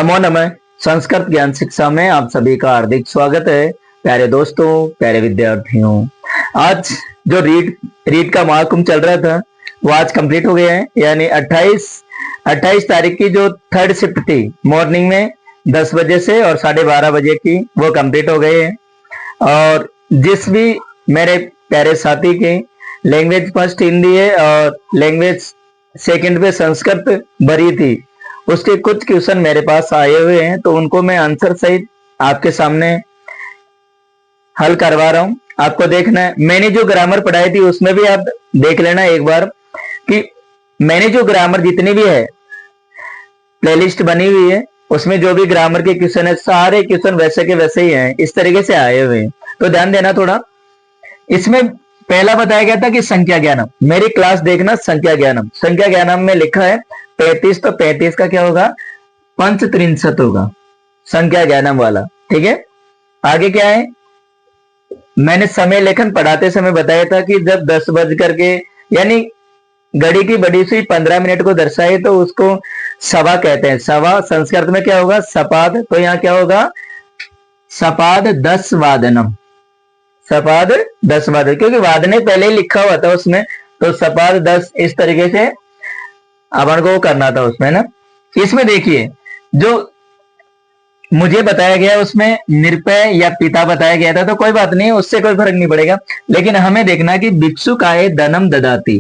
नमो नमः। संस्कृत ज्ञान शिक्षा में आप सभी का हार्दिक स्वागत है। प्यारे दोस्तों, प्यारे विद्यार्थियों, आज जो रीड का महाकुंभ चल रहा था वो आज कंप्लीट हो गया है। यानी 28 तारीख की जो थर्ड शिफ्ट थी मॉर्निंग में 10 बजे से और 12:30 बजे की, वो कंप्लीट हो गए हैं। और जिस भी मेरे प्यारे साथी के लैंग्वेज फर्स्ट हिंदी है और लैंग्वेज सेकंड पे संस्कृत भरी थी, उसके कुछ क्वेश्चन मेरे पास आए हुए हैं, तो उनको मैं आंसर सहित आपके सामने हल करवा रहा हूं। आपको देखना है, मैंने जो ग्रामर पढ़ाई थी उसमें भी आप देख लेना एक बार कि मैंने जो ग्रामर जितनी भी है प्लेलिस्ट बनी हुई है, उसमें जो भी ग्रामर के क्वेश्चन है सारे क्वेश्चन वैसे के वैसे ही हैं, इस तरीके से आए हुए हैं। तो ध्यान देना थोड़ा। इसमें पहला बताया गया था कि संख्या ज्ञानम, मेरी क्लास देखना। संख्या ज्ञानम में लिखा है 35, तो 35 का क्या होगा? पंचत्रिंशत होगा, संख्या ज्ञानम वाला। ठीक है, आगे क्या है? मैंने समय लेखन पढ़ाते समय बताया था कि जब 10 बज करके यानी घड़ी की बड़ी सुई 15 मिनट को दर्शाए तो उसको सवा कहते हैं। सवा संस्कृत में क्या होगा? सपाद। तो यहाँ क्या होगा? सपाद 10 वादनम, सपाद 10 वादन, क्योंकि वादने पहले ही लिखा हुआ था उसमें, तो सपाद 10 इस तरीके से अपन को करना था उसमें ना। इसमें देखिए जो मुझे बताया गया उसमें निरपय या पिता बताया गया था, तो कोई बात नहीं, उससे कोई फर्क नहीं पड़ेगा। लेकिन हमें देखना कि भिक्षुकाय धनम ददाती,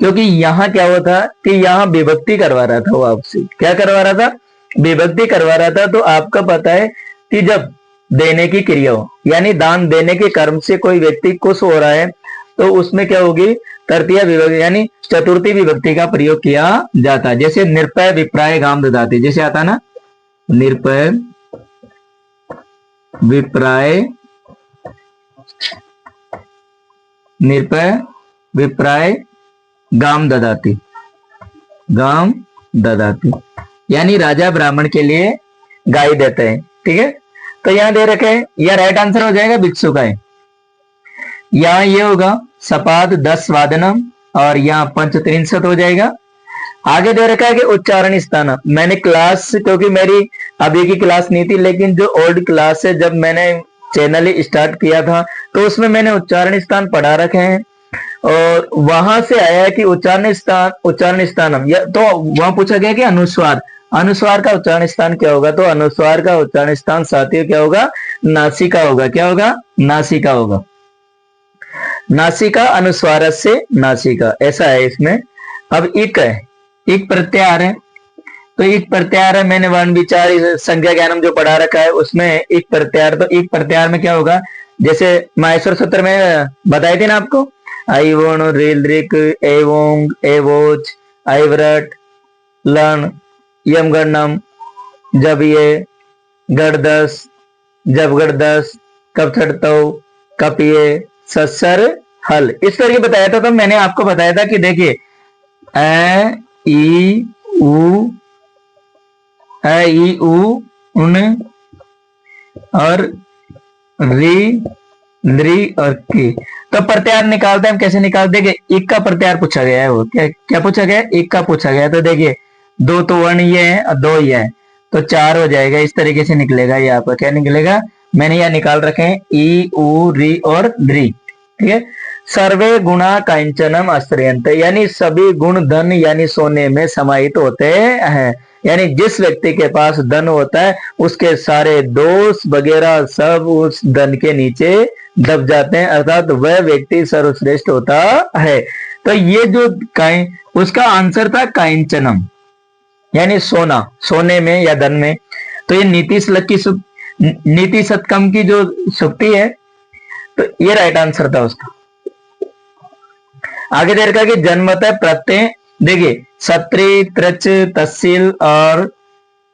क्योंकि यहाँ क्या हुआ था कि यहाँ विभक्ति करवा रहा था वो आपसे। क्या करवा रहा था? विभक्ति करवा रहा था। तो आपका पता है कि जब देने की क्रिया हो, यानी दान देने के कर्म से कोई व्यक्ति खुश हो रहा है, तो उसमें क्या होगी? तृतीय विभक्ति यानी चतुर्थी विभक्ति का प्रयोग किया जाता है। जैसे निरपय विप्राय गाम ददाती, जैसे आता ना, निरपय विप्राय, निरपय विप्राय गाम ददाती, गाम ददाती, यानी राजा ब्राह्मण के लिए गाय देते हैं। ठीक है, तो यहां दे रखे हैं, यह राइट आंसर हो जाएगा भिक्षु का है। यहां ये होगा सपाद 10 वादनम और यहाँ पंचत्रिंशत हो जाएगा। आगे दे रखा है कि उच्चारण स्थान। मैंने क्लास, क्योंकि मेरी अभी की क्लास नहीं थी, लेकिन जो ओल्ड क्लास है जब मैंने चैनल ही स्टार्ट किया था तो उसमें मैंने उच्चारण स्थान पढ़ा रखे हैं, और वहां से आया है कि उच्चारण स्थानम, तो वहां पूछा गया कि अनुस्वार, अनुस्वार का उच्चारण स्थान क्या होगा? तो अनुस्वार का उच्चारण स्थान साथियों क्या होगा? नासिका होगा। क्या होगा? नासिका होगा। नासिका अनुस्वार से नासिका, ऐसा है इसमें। अब इक है, इक प्रत्याहार है, तो इक प्रत्याहार है, मैंने वन विचार संख्या ज्ञानम जो पढ़ा रखा है उसमें इक प्रत्याहार। तो इक प्रत्याहार में क्या होगा? जैसे माहेश्वर सूत्र में बताए थे ना आपको, आई वोण रेल रिक एवोंग एवोच आईव्रट लन यम गणनम, जब ये गढ़दस, जब गढ़दस, कब छड़तो, कप ये ससर हल, इस तरह बताया था। तो मैंने आपको बताया था कि देखिए ए ई उ उन और री नृ और की, तो प्रत्याहार निकालते हैं हम। कैसे निकालते? देखिए इक का प्रत्याहार पूछा गया है, वो क्या क्या पूछा गया है? इक का पूछा गया है। तो देखिए 2 तो वर्ण ये है और 2 ये है, तो 4 हो जाएगा। इस तरीके से निकलेगा। ये आपका क्या निकलेगा? मैंने यह निकाल रखे हैं ई उ री और द्री। ठीक है, सर्वे गुणा कांचनम आश्रयंत, यानी सभी गुण धन यानी सोने में समाहित होते हैं। यानी जिस व्यक्ति के पास धन होता है उसके सारे दोष वगैरह सब उस धन के नीचे दब जाते हैं, अर्थात वह व्यक्ति सर्वश्रेष्ठ होता है। तो ये जो उसका आंसर था कांचनम, यानी सोना, सोने में या धन में। तो ये नीति शतकम की जो सुक्ति है, तो ये राइट आंसर था उसका। आगे दे रखा कि जन्मत है प्रत्यय, देखिए सत्री त्रच तहसील और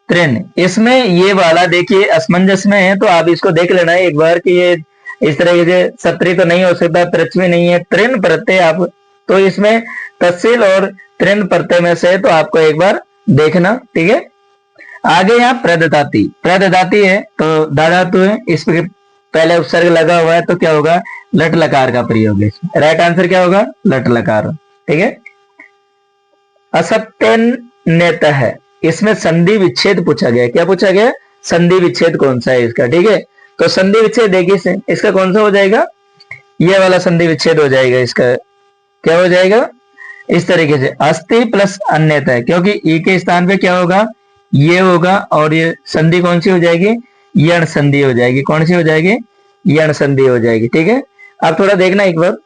त्रिन, इसमें ये वाला देखिए असमंजस में है, तो आप इसको देख लेना है एक बार कि ये इस तरह से सत्री तो नहीं हो सकता, त्रच में नहीं है, त्रिन प्रत्यय आप, तो इसमें तहसील और त्रिन प्रत्यय में से, तो आपको एक बार देखना। ठीक है, आगे यहाँ प्रददाती, प्रददाती है तो दादातु है, इस पे पहले उपसर्ग लगा हुआ है, तो क्या होगा? लट लकार का प्रयोग है। राइट आंसर क्या होगा? लट लकार। ठीक है, असत्यन नेत है, इसमें संधि विच्छेद पूछा गया। क्या पूछा गया? संधि विच्छेद कौन सा है इसका। ठीक है, तो संधि विच्छेद देखिए से इसका कौन सा हो जाएगा? ये वाला संधि विच्छेद हो जाएगा इसका। क्या हो जाएगा? इस तरीके से अस्थि प्लस अन्यथा है, क्योंकि ई के स्थान पे क्या होगा? ये होगा, और ये संधि कौन सी हो जाएगी? यण संधि हो जाएगी। कौन सी हो जाएगी? यण संधि हो जाएगी। ठीक है, आप थोड़ा देखना एक बार।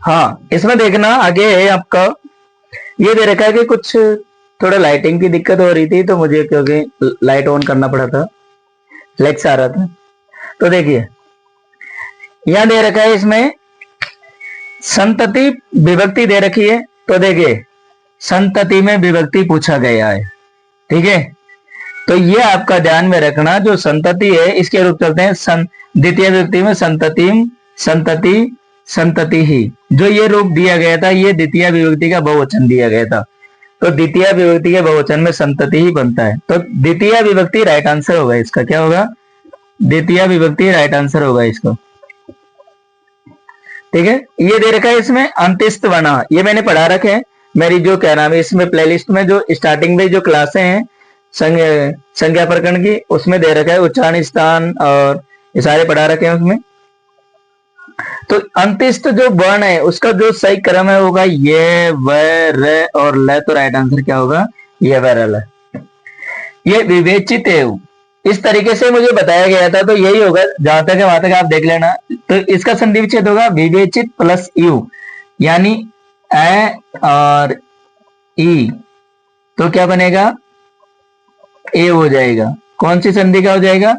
हाँ, इसमें देखना आगे है आपका, ये दे रखा है कि कुछ थोड़ा लाइटिंग की दिक्कत हो रही थी, तो मुझे क्योंकि लाइट ऑन करना पड़ा था, फ्लैक्स आ रहा था। तो देखिए यहां दे रखा है, इसमें संतति विभक्ति दे रखी है। तो देखिए संतति में विभक्ति पूछा गया है। ठीक है, तो ये आपका ध्यान में रखना, जो संतति है इसके रूप चलते हैं द्वितीय विभक्ति में संततिम, संतति, संतति ही। जो ये रूप दिया गया था, ये द्वितीय विभक्ति का बहुवचन दिया गया था, तो द्वितीय विभक्ति के बहुवचन में संतति ही बनता है। तो द्वितीय विभक्ति राइट आंसर होगा इसका। क्या होगा? द्वितीय विभक्ति राइट आंसर होगा इसको। ठीक है, ये दे रखा है इसमें अंत्यस्थ बना, ये मैंने पढ़ा रखे हैं, मेरी जो क्या नाम है इसमें प्लेलिस्ट में जो स्टार्टिंग में जो क्लासें हैं संज्ञा प्रकरण की, उसमें दे रखा है उच्चारण स्थान और ये सारे पढ़ा रखे हैं उसमें। तो अंत्यस्थ जो वर्ण है उसका जो सही क्रम है होगा ये, व, र और ल। तो राइट आंसर क्या होगा? ये व, र, ल। ये विवेचित है, इस तरीके से मुझे बताया गया था, तो यही होगा। जहां तक है वहां तक आप देख लेना। तो इसका संधि विच्छेद होगा विवेचित प्लस यू, यानी ए और ई, तो क्या बनेगा? ए हो जाएगा। कौन सी संधि का हो जाएगा?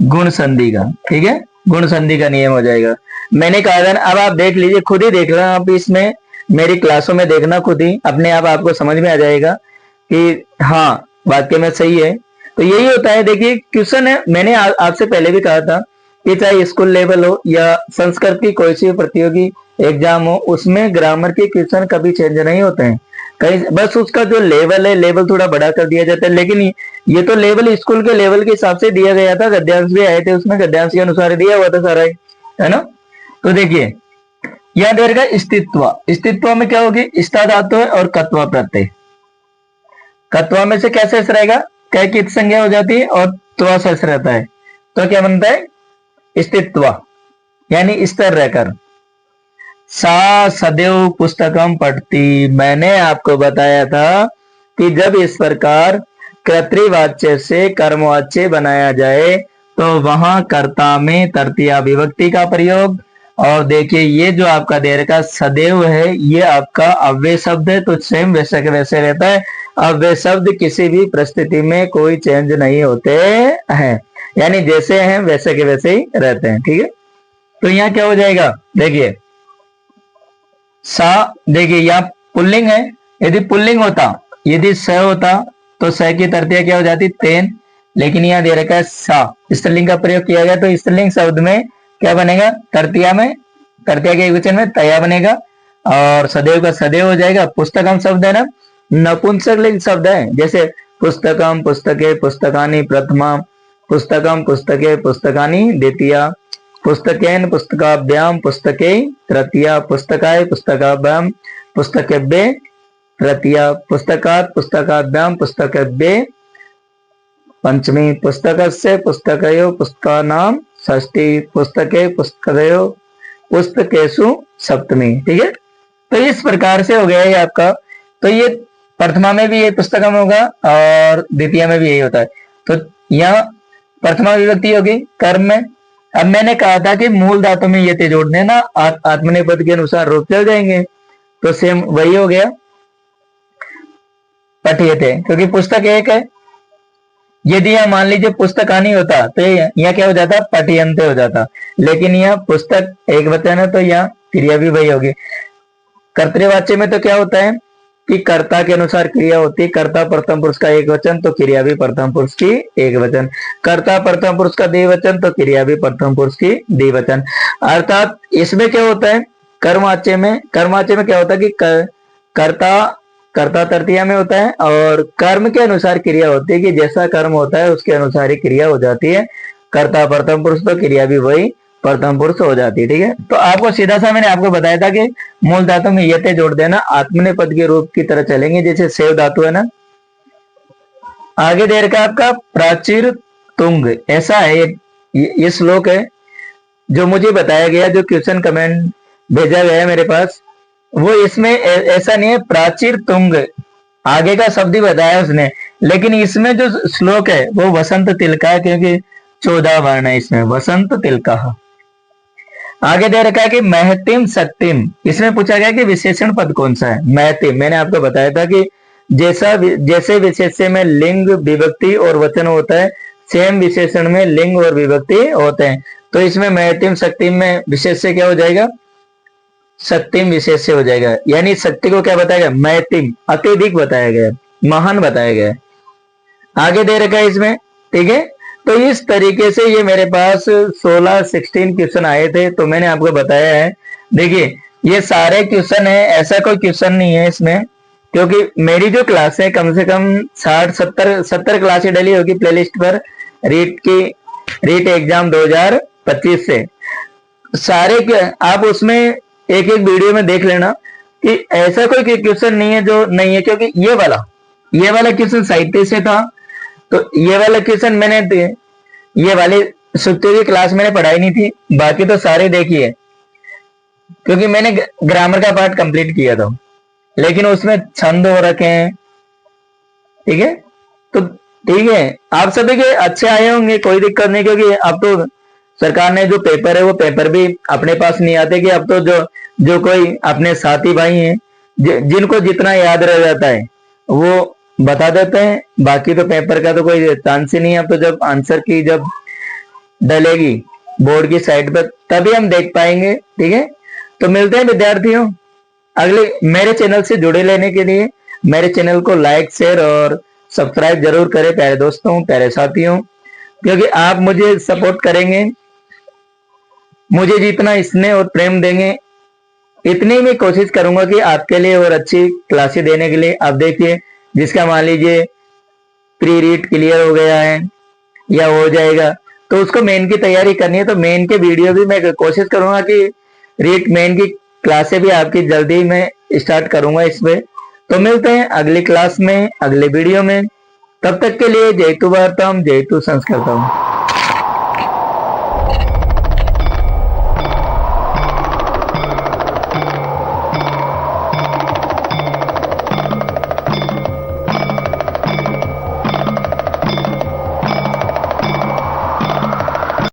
गुण संधि का। ठीक है, गुण संधि का नियम हो जाएगा। मैंने कहा था ना, अब आप देख लीजिए, खुद ही देख लेना आप, इसमें मेरी क्लासों में देखना, खुद ही अपने आप आपको समझ में आ जाएगा कि हाँ वाक्य में सही है। तो यही होता है। देखिए क्वेश्चन है, मैंने आपसे पहले भी कहा था कि चाहे स्कूल लेवल हो या संस्कृत की कोई सी प्रतियोगी एग्जाम हो, उसमें ग्रामर के क्वेश्चन कभी चेंज नहीं होते हैं कहीं, बस उसका जो लेवल है लेवल थोड़ा बड़ा कर दिया जाता है। लेकिन ये तो लेवल स्कूल के लेवल के हिसाब से दिया गया था, गद्यांश भी आए थे उसमें, गद्यांश के अनुसार दिया हुआ था सारा, है ना। तो देखिए यहां दे रखा स्थित्व, स्थित्व में क्या होगी? स्था धातु है और कत्वा प्रत्यय। कत्वा में से क्या शेष रहेगा? कै की संज्ञा हो जाती है और त्वा शेष रहता है, तो क्या बनता है? स्थित्व, यानी स्थिर रहकर। सा सदैव पुस्तकम पढ़ती, मैंने आपको बताया था कि जब इस प्रकार कर्तृवाच्य से कर्मवाच्य बनाया जाए तो वहां कर्ता में तृतीया विभक्ति का प्रयोग। और देखिए ये जो आपका दे रखा सदैव है, ये आपका अव्यय शब्द है, तो सेम वैसे के वैसे रहता है। अव्यय शब्द किसी भी परिस्थिति में कोई चेंज नहीं होते हैं, यानी जैसे हैं वैसे के वैसे ही रहते हैं। ठीक है, तो यहाँ क्या हो जाएगा? देखिए सा, देखिए यहाँ पुल्लिंग है, यदि पुल्लिंग होता, यदि स होता तो स की तृतीया क्या हो जाती? तेन। लेकिन यहाँ दे रखा है सा, स्त्रीलिंग का प्रयोग किया गया, तो स्त्रीलिंग शब्द में क्या बनेगा? तृतीया में, तृतीया के एकवचन में तया बनेगा, और सदैव का सदैव हो जाएगा। पुस्तकम शब्द है ना, नपुंसकलिंग शब्द है, जैसे पुस्तकम पुस्तके पुस्तकानि प्रथमा, पुस्तकम पुस्तके पुस्तकानि द्वितीया, पुस्तकेन पुस्तकाभ्याम पुस्तके तृतीया, पुस्तकाय पुस्तकाभ्याम पुस्तकेभ्ये तृतीया, पुस्तकात् पुस्तकाभ्याम पुस्तकेभ्ये पंचमी, पुस्तकस्य पुस्तकयो पुस्तकानां षष्ठी, पुस्तके पुस्तकयो पुस्तकेषु सप्तमी। ठीक है, तो इस प्रकार से हो गया ये आपका। तो ये प्रथमा में भी ये पुस्तकम होगा और द्वितीय में भी यही होता है। तो यहाँ प्रथमा विभक्ति होगी कर्म में। अब मैंने कहा था कि मूल धातु में ये ते जोड़ देना, आत्मनेपद के अनुसार रूप चल जाएंगे, तो सेम वही हो गया पठियते, क्योंकि पुस्तक एक है। यदि यहाँ मान लीजिए पुस्तकानी होता तो यहाँ क्या हो जाता? पठियंते हो जाता। लेकिन यहाँ पुस्तक एक वचन है, तो यहाँ क्रिया भी वही होगी। कर्तृवाच्य में तो क्या होता है कि कर्ता के अनुसार क्रिया होती है। कर्ता प्रथम पुरुष का एक वचन तो क्रिया भी प्रथम पुरुष की एक वचन, कर्ता प्रथम पुरुष का द्विवचन तो क्रिया भी प्रथम पुरुष की द्विवचन। अर्थात इसमें क्या होता है? कर्मवाच्य में क्या होता है कि कर्ता तृतीया में होता है और कर्म के अनुसार क्रिया होती है, कि जैसा कर्म होता है उसके अनुसार ही क्रिया हो जाती है। कर्ता प्रथम पुरुष तो क्रिया भी वही प्रथम पुरुष हो जाती है। ठीक है, तो आपको सीधा सा मैंने आपको बताया था कि मूल धातु में यते जोड़ देना, आत्मनेपद के रूप की तरह चलेंगे जैसे सेव धातु है ना। आगे दे रखा आपका प्राचीर तुंग, ऐसा है ये श्लोक है जो मुझे बताया गया, जो क्वेश्चन कमेंट भेजा गया है मेरे पास, वो इसमें ऐसा नहीं है। प्राचीर तुंग आगे का शब्द ही बताया उसने, लेकिन इसमें जो श्लोक है वो वसंत तिलका है, क्योंकि 14 वर्ण है इसमें, वसंत तिलका। आगे दे रखा है कि महतिम सत्यम, इसमें पूछा गया कि विशेषण पद कौन सा है। महतिम मैंने आपको बताया था कि जैसे विशेष्य में लिंग विभक्ति और वचन होता है, सेम विशेषण में लिंग और विभक्ति होते हैं। तो इसमें महतिम सत्यम में विशेष्य क्या हो जाएगा, सत्यम विशेष्य हो जाएगा, यानी सत्य को क्या बताया गया, महतिम, अत्यधिक बताया गया, महान बताया गया। आगे दे रखा है इसमें, ठीक है। तो इस तरीके से ये मेरे पास 16 क्वेश्चन आए थे, तो मैंने आपको बताया है। देखिए ये सारे क्वेश्चन है, ऐसा कोई क्वेश्चन नहीं है इसमें, क्योंकि मेरी जो क्लास है कम से कम 60-70 क्लासें डली होगी प्लेलिस्ट पर रीट एग्जाम 2025 से। सारे आप उसमें एक एक वीडियो में देख लेना कि ऐसा कोई क्वेश्चन नहीं है जो नहीं है, क्योंकि ये वाला क्वेश्चन साहित्य से था, तो ये वाला क्वेश्चन मैंने ये वाली सुत्ती की क्लास मैंने पढ़ाई नहीं थी, बाकी तो सारे देखिए, क्योंकि मैंने ग्रामर का पार्ट कंप्लीट किया था, लेकिन उसमें छंद हो रखे हैं। ठीक है, तो ठीक है, आप सभी के अच्छे आए होंगे, कोई दिक्कत नहीं, क्योंकि अब तो सरकार ने जो पेपर है वो पेपर भी अपने पास नहीं आते, कि अब तो जो कोई अपने साथी भाई हैं जिनको जितना याद रह जाता है वो बता देते हैं, बाकी तो पेपर का तो कोई चांस ही नहीं है। अब तो जब आंसर की जब डलेगी बोर्ड की साइड पर तभी हम देख पाएंगे। ठीक है, तो मिलते हैं विद्यार्थियों अगले। मेरे चैनल से जुड़े रहने के लिए मेरे चैनल को लाइक शेयर और सब्सक्राइब जरूर करें प्यारे दोस्तों, प्यारे साथियों, क्योंकि आप मुझे सपोर्ट करेंगे, मुझे जितना स्नेह और प्रेम देंगे इतनी मैं कोशिश करूंगा कि आपके लिए और अच्छी क्लासें देने के लिए। आप देखिए, जिसका मान लीजिए प्री रीड क्लियर हो गया है या हो जाएगा, तो उसको मेन की तैयारी करनी है, तो मेन के वीडियो भी मैं कोशिश करूंगा कि रीड मेन की क्लासें भी आपकी जल्दी मैं स्टार्ट करूंगा इस पे। तो मिलते हैं अगली क्लास में, अगले वीडियो में, तब तक के लिए जय तु भारतम, जय तु संस्कृतम।